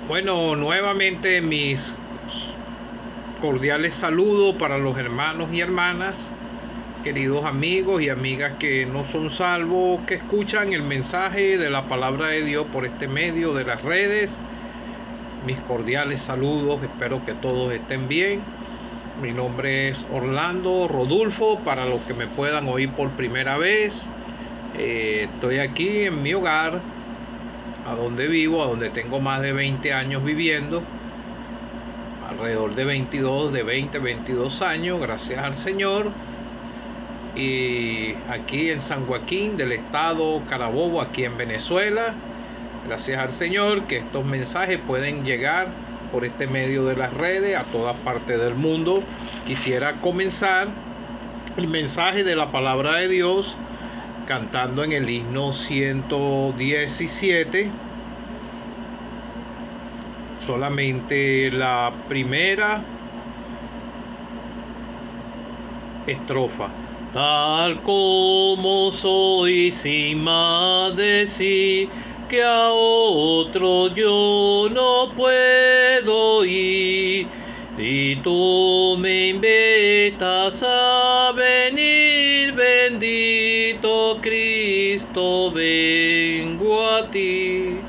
Bueno, nuevamente mis cordiales saludos para los hermanos y hermanas, queridos amigos y amigas que no son salvos, que escuchan el mensaje de la palabra de Dios por este medio de las redes. Mis cordiales saludos, espero que todos estén bien. Mi nombre es Orlando Rodulfo, para los que me puedan oír por primera vez. Estoy aquí en mi hogar, a donde vivo, a donde tengo más de 20 años viviendo, alrededor de 22 años, gracias al Señor. Y aquí en San Joaquín del estado Carabobo, aquí en Venezuela, gracias al Señor que estos mensajes pueden llegar por este medio de las redes a todas partes del mundo. Quisiera comenzar el mensaje de la palabra de Dios cantando en el himno 117, solamente la primera estrofa. Tal como soy, sin más decir, que a otro yo no puedo ir, y tú me invitas a venir, bendito Cristo, vengo a ti.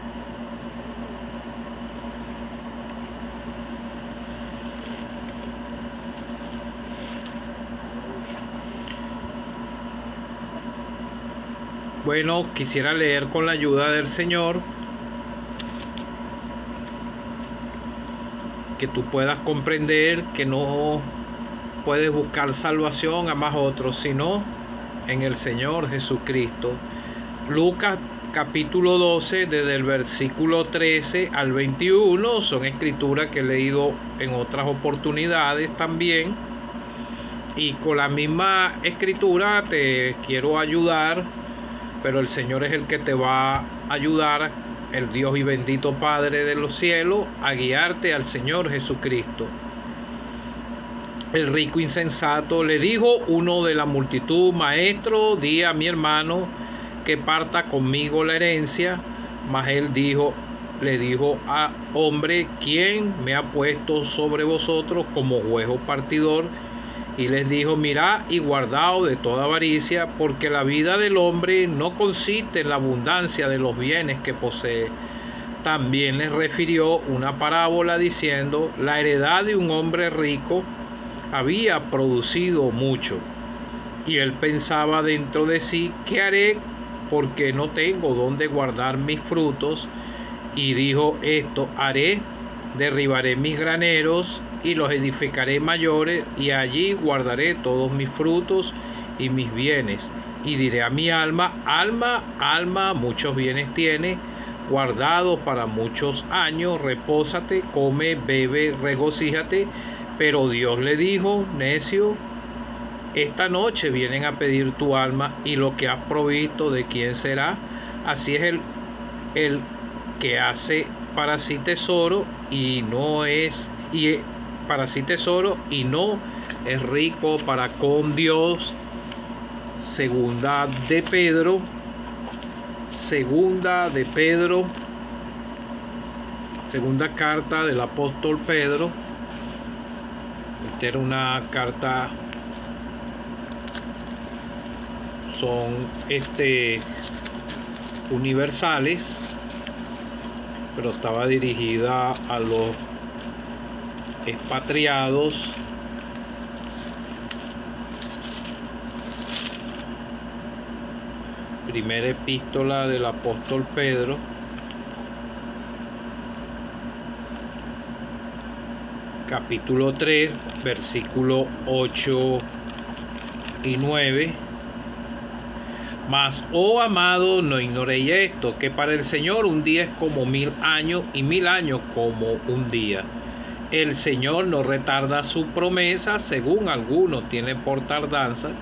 Bueno, quisiera leer con la ayuda del Señor, que tú puedas comprender que no puedes buscar salvación a más otros, sino en el Señor Jesucristo. Lucas capítulo 12, desde el versículo 13 al 21, son escrituras que he leído en otras oportunidades también. Y con la misma escritura te quiero ayudar, pero el Señor es el que te va a ayudar, el Dios y bendito Padre de los cielos, a guiarte al Señor Jesucristo. El rico insensato le dijo uno de la multitud: Maestro, di a mi hermano que parta conmigo la herencia. Mas él le dijo: hombre, ¿quién me ha puesto sobre vosotros como juez o partidor? Y les dijo: mirad y guardaos de toda avaricia, porque la vida del hombre no consiste en la abundancia de los bienes que posee. También les refirió una parábola diciendo: la heredad de un hombre rico había producido mucho. Y él pensaba dentro de sí: ¿qué haré? Porque no tengo dónde guardar mis frutos. Y dijo: esto haré: derribaré mis graneros y los edificaré mayores, y allí guardaré todos mis frutos y mis bienes. Y diré a mi alma: alma, alma, muchos bienes tienes guardados para muchos años, repósate, come, bebe, regocíjate. Pero Dios le dijo: necio, esta noche vienen a pedir tu alma, y lo que has provisto, ¿de quién será? Así es el que hace para sí tesoro y no es rico para con Dios. Segunda carta del apóstol Pedro. Esta era una carta, son universales, pero estaba dirigida a los expatriados. Primera epístola del apóstol Pedro, capítulo 3, versículo 8 y 9. Mas, oh amado, no ignoréis esto, que para el Señor un día es como 1000 años, y 1000 años como un día. El Señor no retarda su promesa, según algunos tienen por tardanza,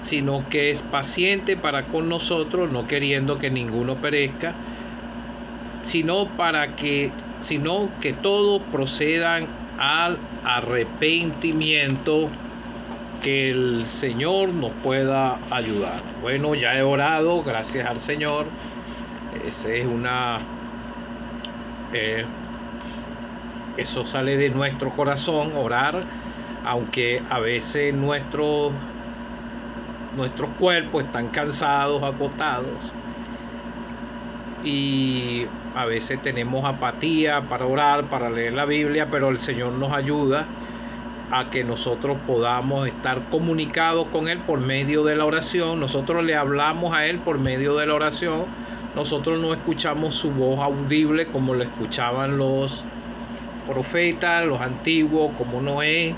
sino que es paciente para con nosotros, no queriendo que ninguno perezca, sino que todos procedan al arrepentimiento. Que el Señor nos pueda ayudar. Bueno, ya he orado, gracias al Señor. Esa es eso sale de nuestro corazón, orar, aunque a veces nuestros cuerpos están cansados, agotados, y a veces tenemos apatía para orar, para leer la Biblia, pero el Señor nos ayuda a que nosotros podamos estar comunicados con Él por medio de la oración. Nosotros le hablamos a Él por medio de la oración. Nosotros no escuchamos su voz audible como lo escuchaban los profetas, los antiguos, como Noé,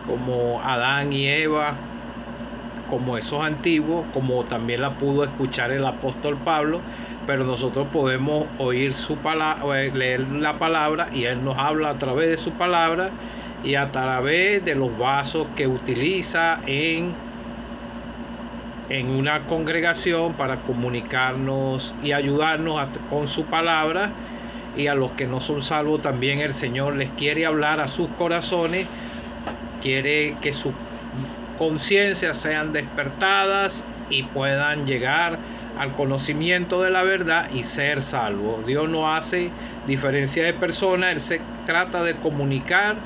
como Adán y Eva, como esos antiguos, como también la pudo escuchar el apóstol Pablo. Pero nosotros podemos oír su palabra, leer la palabra, y Él nos habla a través de su palabra y a través de los vasos que utiliza en una congregación para comunicarnos y ayudarnos con su palabra. Y a los que no son salvos también el Señor les quiere hablar a sus corazones, quiere que sus conciencias sean despertadas y puedan llegar al conocimiento de la verdad y ser salvos. Dios no hace diferencia de personas, Él se trata de comunicar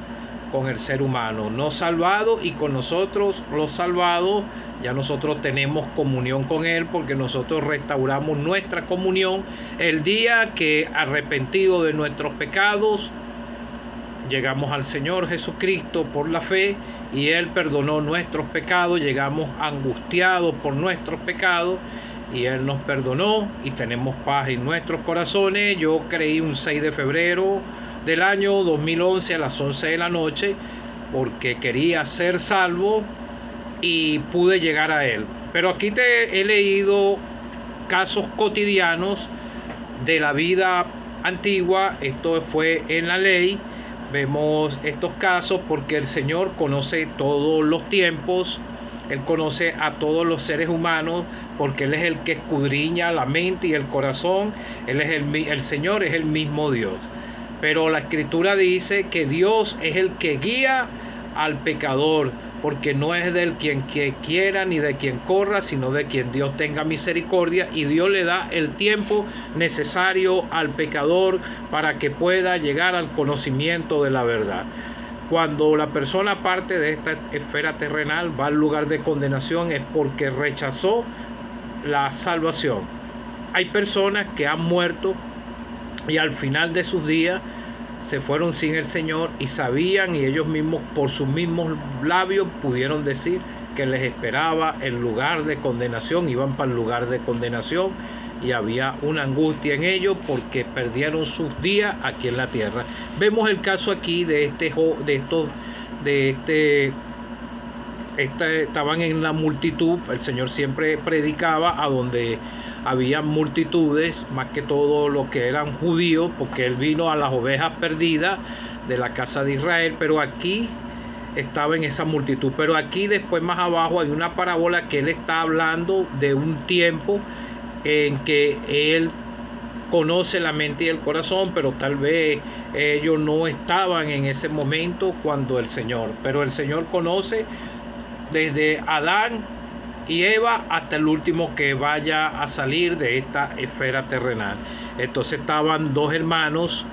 con el ser humano no salvado, y con nosotros los salvados ya nosotros tenemos comunión con Él, porque nosotros restauramos nuestra comunión el día que, arrepentidos de nuestros pecados, llegamos al Señor Jesucristo por la fe y Él perdonó nuestros pecados. Llegamos angustiados por nuestros pecados y Él nos perdonó y tenemos paz en nuestros corazones. Yo creí un 6 de febrero del año 2011 a las 11 de la noche porque quería ser salvo y pude llegar a Él. Pero aquí te he leído casos cotidianos de la vida antigua. Esto fue en la ley. Vemos estos casos porque el Señor conoce todos los tiempos. Él conoce a todos los seres humanos porque Él es el que escudriña la mente y el corazón. Él es el Señor es el mismo Dios. Pero la Escritura dice que Dios es el que guía al pecador, porque no es del quien quiera ni de quien corra, sino de quien Dios tenga misericordia, y Dios le da el tiempo necesario al pecador para que pueda llegar al conocimiento de la verdad. Cuando la persona parte de esta esfera terrenal, va al lugar de condenación, es porque rechazó la salvación. Hay personas que han muerto y al final de sus días se fueron sin el Señor y sabían, y ellos mismos por sus mismos labios pudieron decir que les esperaba el lugar de condenación. Iban para el lugar de condenación y había una angustia en ellos porque perdieron sus días aquí en la tierra. Vemos el caso aquí de estaban en la multitud. El Señor siempre predicaba a donde había multitudes, más que todo lo que eran judíos, porque Él vino a las ovejas perdidas de la casa de Israel. Pero aquí estaba en esa multitud. Pero aquí después más abajo hay una parábola que Él está hablando de un tiempo en que Él conoce la mente y el corazón, pero tal vez ellos no estaban en ese momento cuando el Señor. Pero el Señor conoce desde Adán y Eva hasta el último que vaya a salir de esta esfera terrenal. Entonces estaban dos hermanos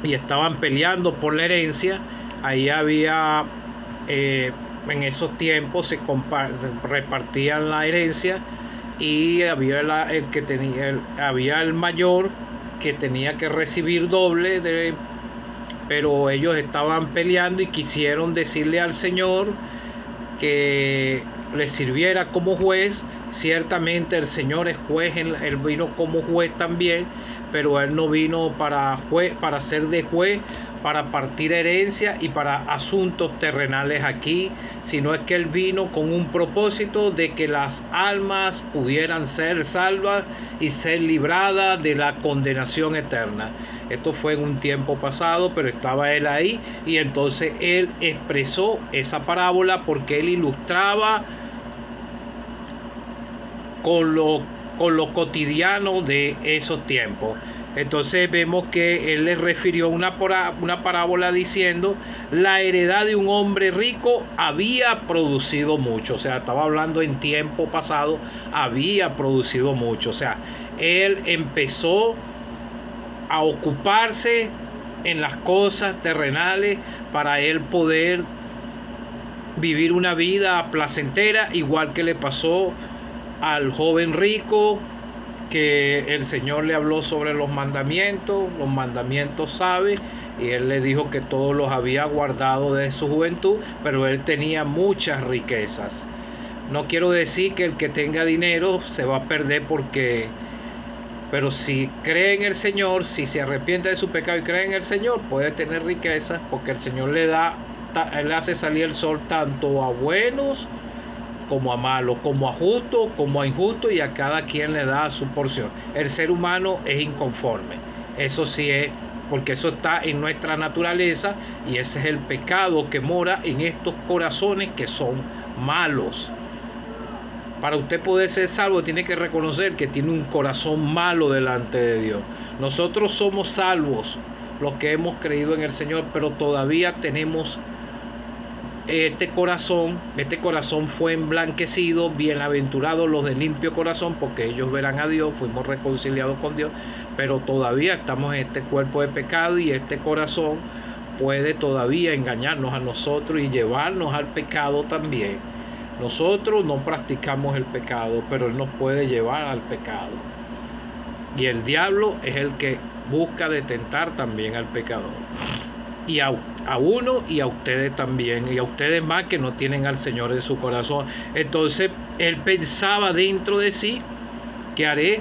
y estaban peleando por la herencia. Ahí había en esos tiempos se repartían la herencia, y había había el mayor que tenía que recibir doble pero ellos estaban peleando y quisieron decirle al Señor que le sirviera como juez. Ciertamente el Señor es juez, Él vino como juez también, pero Él no vino para ser de juez, para partir herencia y para asuntos terrenales aquí, sino es que Él vino con un propósito de que las almas pudieran ser salvas y ser libradas de la condenación eterna. Esto fue en un tiempo pasado, pero estaba Él ahí, y entonces Él expresó esa parábola porque Él ilustraba con lo cotidiano de esos tiempos. Entonces vemos que Él les refirió una parábola diciendo: la heredad de un hombre rico había producido mucho. O sea, estaba hablando en tiempo pasado, había producido mucho. O sea, Él empezó a ocuparse en las cosas terrenales para él poder vivir una vida placentera, igual que le pasó al joven rico, que el Señor le habló sobre los mandamientos sabe, y él le dijo que todos los había guardado desde su juventud, pero él tenía muchas riquezas. No quiero decir que el que tenga dinero se va a perder pero si cree en el Señor, si se arrepiente de su pecado y cree en el Señor, puede tener riquezas, porque el Señor le hace salir el sol tanto a buenos como a malos, como a justos, como a injustos, y a cada quien le da su porción. El ser humano es inconforme, eso sí es, porque eso está en nuestra naturaleza, y ese es el pecado que mora en estos corazones que son malos. Para usted poder ser salvo, tiene que reconocer que tiene un corazón malo delante de Dios. Nosotros somos salvos, los que hemos creído en el Señor, pero todavía tenemos este corazón fue emblanquecido. Bienaventurados los de limpio corazón, porque ellos verán a Dios. Fuimos reconciliados con Dios, pero todavía estamos en este cuerpo de pecado, y este corazón puede todavía engañarnos a nosotros y llevarnos al pecado también. Nosotros no practicamos el pecado, pero Él nos puede llevar al pecado. Y el diablo es el que busca de tentar también al pecador. Y a uno y a ustedes también, y a ustedes más que no tienen al Señor en su corazón. Entonces él pensaba dentro de sí: ¿qué haré?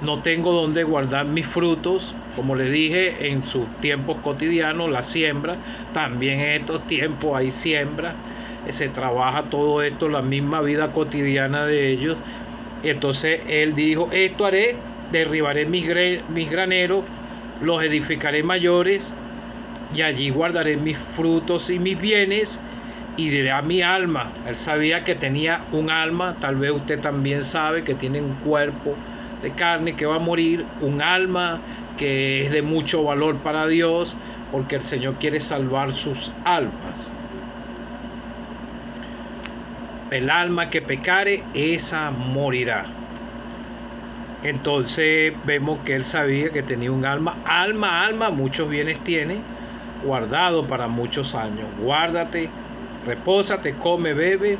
No tengo donde guardar mis frutos. Como les dije, en sus tiempos cotidianos, la siembra. También en estos tiempos hay siembra. Se trabaja todo esto, la misma vida cotidiana de ellos. Entonces él dijo: esto haré, derribaré mis graneros, los edificaré mayores, y allí guardaré mis frutos y mis bienes, y diré a mi alma. Él sabía que tenía un alma, tal vez usted también sabe que tiene un cuerpo de carne que va a morir, un alma que es de mucho valor para Dios, porque el Señor quiere salvar sus almas. El alma que pecare, esa morirá. Entonces vemos que él sabía que tenía un alma, muchos bienes tiene, guardado para muchos años. Guárdate, repósate, come, bebe,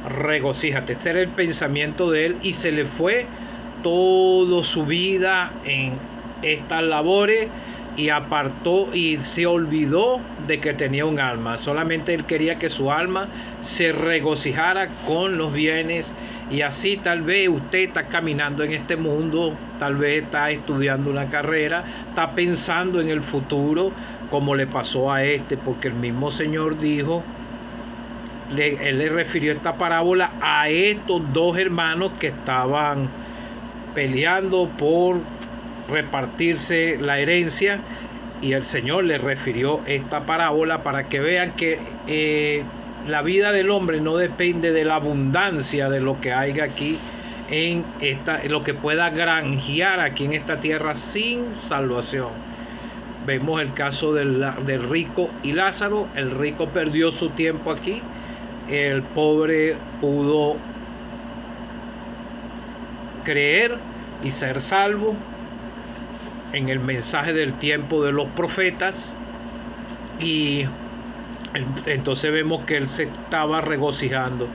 regocíjate. Este era el pensamiento de él, y se le fue toda su vida en estas labores, y apartó y se olvidó de que tenía un alma. Solamente él quería que su alma se regocijara con los bienes. Y así tal vez usted está caminando en este mundo, tal vez está estudiando una carrera, está pensando en el futuro, como le pasó a porque el mismo Señor dijo, él le refirió esta parábola a estos dos hermanos que estaban peleando por repartirse la herencia, y el Señor le refirió esta parábola para que vean que la vida del hombre no depende de la abundancia de lo que haya aquí en lo que pueda granjear aquí en esta tierra sin salvación. Vemos el caso del rico y Lázaro. El rico perdió su tiempo aquí, el pobre pudo creer y ser salvo en el mensaje del tiempo de los profetas, y entonces vemos que él se estaba regocijando.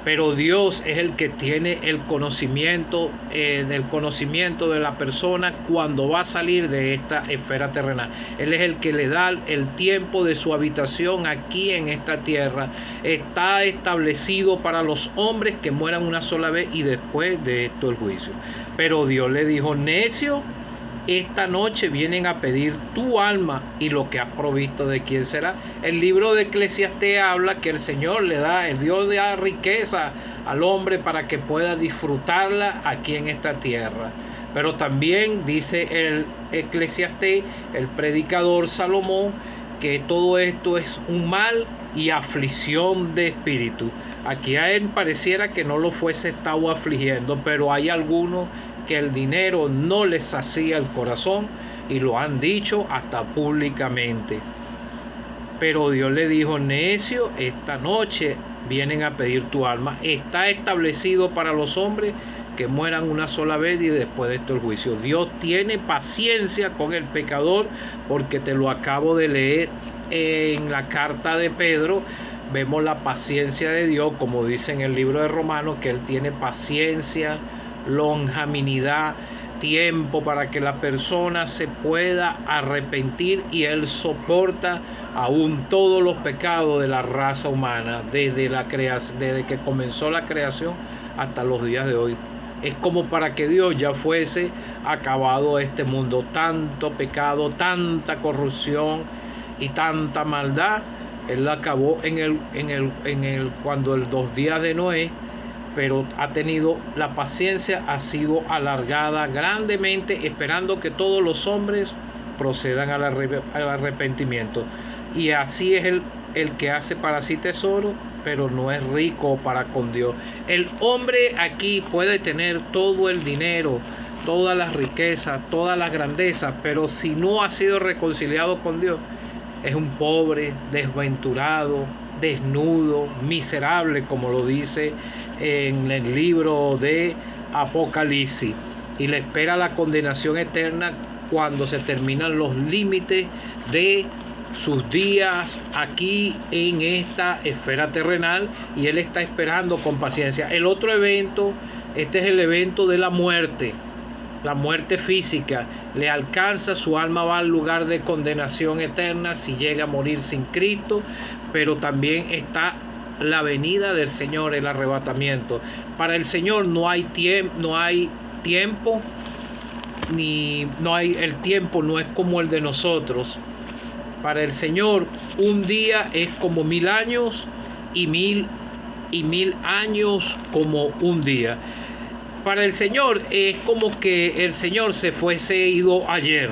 Pero Dios es el que tiene el conocimiento de la persona cuando va a salir de esta esfera terrenal. Él es el que le da el tiempo de su habitación aquí en esta tierra. Está establecido para los hombres que mueran una sola vez, y después de esto el juicio. Pero Dios le dijo: necio, esta noche vienen a pedir tu alma, y lo que has provisto, ¿de quién será? El libro de Eclesiastés habla que el Señor le da, el Dios le da riqueza al hombre para que pueda disfrutarla aquí en esta tierra. Pero también dice el Eclesiastés, el predicador Salomón, que todo esto es un mal y aflicción de espíritu. Aquí a él pareciera que no lo fuese estado afligiendo, pero hay algunos que el dinero no les sacía el corazón, y lo han dicho hasta públicamente. Pero Dios le dijo: necio, esta noche vienen a pedir tu alma. Está establecido para los hombres que mueran una sola vez y después de esto el juicio. Dios tiene paciencia con el pecador, porque te lo acabo de leer en la carta de Pedro. Vemos la paciencia de Dios, como dice en el libro de Romanos, que Él tiene paciencia, longanimidad, tiempo para que la persona se pueda arrepentir, y Él soporta aún todos los pecados de la raza humana desde que comenzó la creación hasta los días de hoy. Es como para que Dios ya fuese acabado este mundo. Tanto pecado, tanta corrupción y tanta maldad, Él la acabó cuando los días de Noé, pero ha tenido la paciencia, ha sido alargada grandemente, esperando que todos los hombres procedan al arrepentimiento. Y así es el que hace para sí tesoro, pero no es rico para con Dios. El hombre aquí puede tener todo el dinero, todas las riquezas, todas las grandezas, pero si no ha sido reconciliado con Dios, es un pobre, desventurado, desnudo, miserable, como lo dice en el libro de Apocalipsis, y le espera la condenación eterna cuando se terminan los límites de sus días aquí en esta esfera terrenal, y él está esperando con paciencia. El otro evento, este es el evento de la muerte física. Le alcanza, su alma va al lugar de condenación eterna si llega a morir sin Cristo, pero también está la venida del Señor, el arrebatamiento. Para el Señor no hay tiempo, el tiempo no es como el de nosotros. Para el Señor un día es como 1000 años, y 1000 años como un día. Para el Señor es como que el Señor se fuese ido ayer.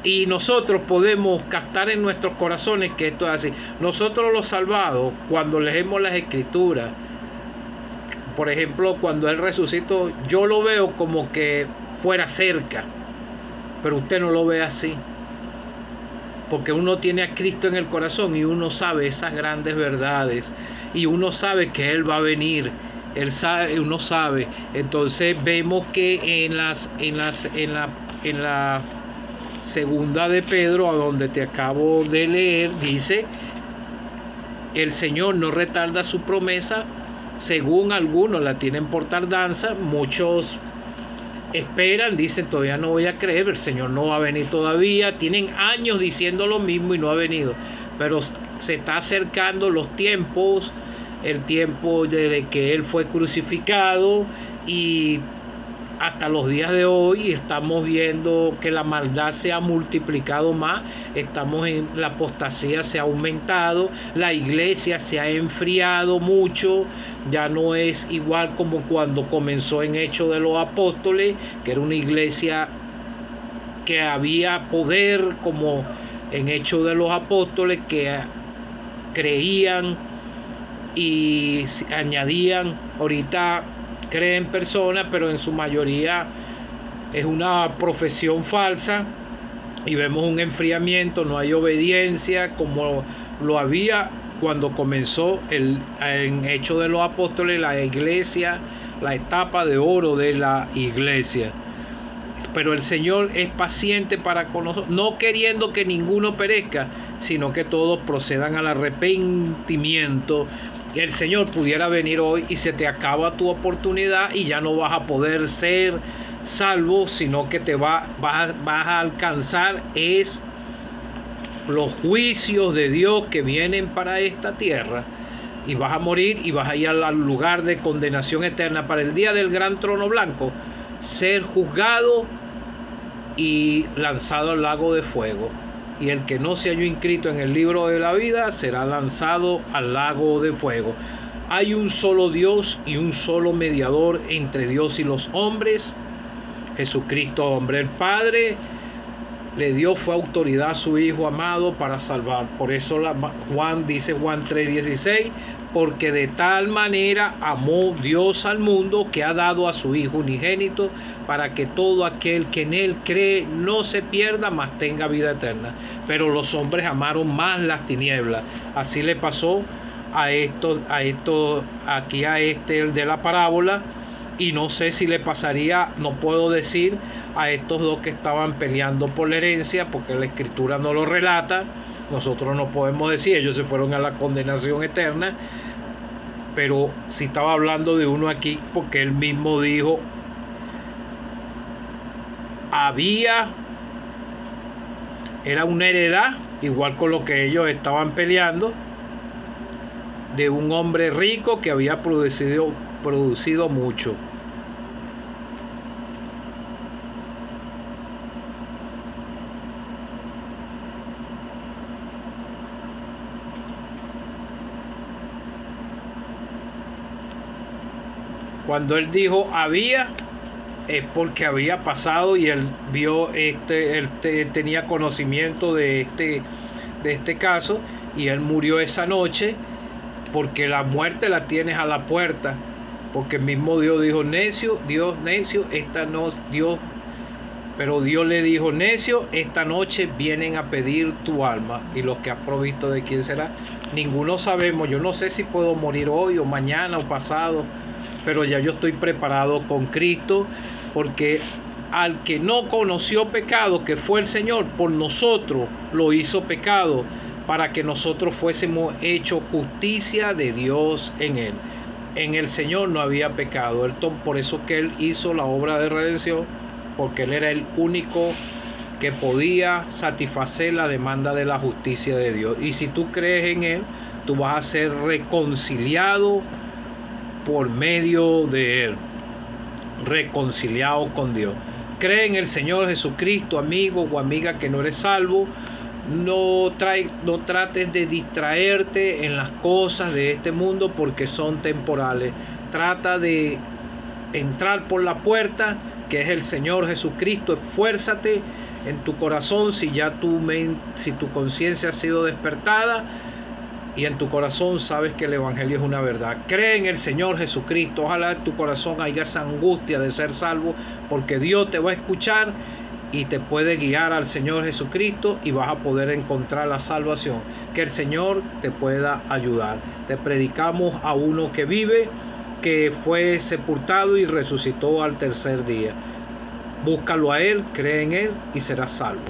Y nosotros podemos captar en nuestros corazones que esto es así. Nosotros los salvados, cuando leemos las Escrituras, por ejemplo, cuando Él resucitó, yo lo veo como que fuera cerca, pero usted no lo ve así, porque uno tiene a Cristo en el corazón y uno sabe esas grandes verdades, y uno sabe que Él va a venir. Uno sabe. Entonces vemos que en la segunda de Pedro, a donde te acabo de leer, dice: el Señor no retarda su promesa, según algunos la tienen por tardanza. Muchos esperan, dicen: todavía no voy a creer, el Señor no va a venir todavía. Tienen años diciendo lo mismo y no ha venido, pero se está acercando los tiempos, el tiempo desde que Él fue crucificado y hasta los días de hoy. Estamos viendo que la maldad se ha multiplicado más, estamos en la apostasía, se ha aumentado, la iglesia se ha enfriado mucho, ya no es igual como cuando comenzó en Hechos de los Apóstoles, que era una iglesia que había poder, como en Hechos de los Apóstoles, que creían y añadían. Ahorita creen personas, pero en su mayoría es una profesión falsa, y vemos un enfriamiento, no hay obediencia como lo había cuando comenzó en Hechos de los Apóstoles, la iglesia, la etapa de oro de la iglesia. Pero el Señor es paciente para con nosotros, no queriendo que ninguno perezca, sino que todos procedan al arrepentimiento. El Señor pudiera venir hoy y se te acaba tu oportunidad y ya no vas a poder ser salvo, sino que vas a alcanzar los juicios de Dios que vienen para esta tierra, y vas a morir y vas a ir al lugar de condenación eterna para el día del gran trono blanco, ser juzgado y lanzado al lago de fuego. Y el que no se halló inscrito en el libro de la vida será lanzado al lago de fuego. Hay un solo Dios y un solo mediador entre Dios y los hombres, Jesucristo hombre. El Padre le dio fue autoridad a su Hijo amado para salvar. Por eso Juan 3:16, porque de tal manera amó Dios al mundo, que ha dado a su Hijo unigénito, para que todo aquel que en Él cree no se pierda, mas tenga vida eterna. Pero los hombres amaron más las tinieblas. Así le pasó aquí a el de la parábola, y no sé si le pasaría, no puedo decir, a estos dos que estaban peleando por la herencia, porque la escritura no lo relata. Nosotros no podemos decir, ellos se fueron a la condenación eterna, pero si estaba hablando de uno aquí, porque él mismo dijo, era una heredad, igual con lo que ellos estaban peleando, de un hombre rico que había producido mucho. Cuando él dijo había, es porque había pasado y él vio él tenía conocimiento de este caso, y él murió esa noche, porque la muerte la tienes a la puerta, porque el mismo Dios dijo necio, pero Dios le dijo necio, esta noche vienen a pedir tu alma, y los que has provisto de quién será, ninguno sabemos. Yo no sé si puedo morir hoy o mañana o pasado, pero ya yo estoy preparado con Cristo, porque al que no conoció pecado, que fue el Señor, por nosotros lo hizo pecado, para que nosotros fuésemos hechos justicia de Dios en él. En el Señor no había pecado. Por eso que él hizo la obra de redención, porque él era el único que podía satisfacer la demanda de la justicia de Dios. Y si tú crees en él, tú vas a ser reconciliado por medio de él, reconciliado con Dios. Cree en el Señor Jesucristo, amigo o amiga que no eres salvo. No trates de distraerte en las cosas de este mundo, porque son temporales. Trata de entrar por la puerta, que es el Señor Jesucristo. Esfuérzate en tu corazón, si tu conciencia ha sido despertada y en tu corazón sabes que el Evangelio es una verdad. Cree en el Señor Jesucristo. Ojalá en tu corazón haya esa angustia de ser salvo, porque Dios te va a escuchar y te puede guiar al Señor Jesucristo, y vas a poder encontrar la salvación. Que el Señor te pueda ayudar. Te predicamos a uno que vive, que fue sepultado y resucitó al tercer día. Búscalo a Él, cree en Él y serás salvo.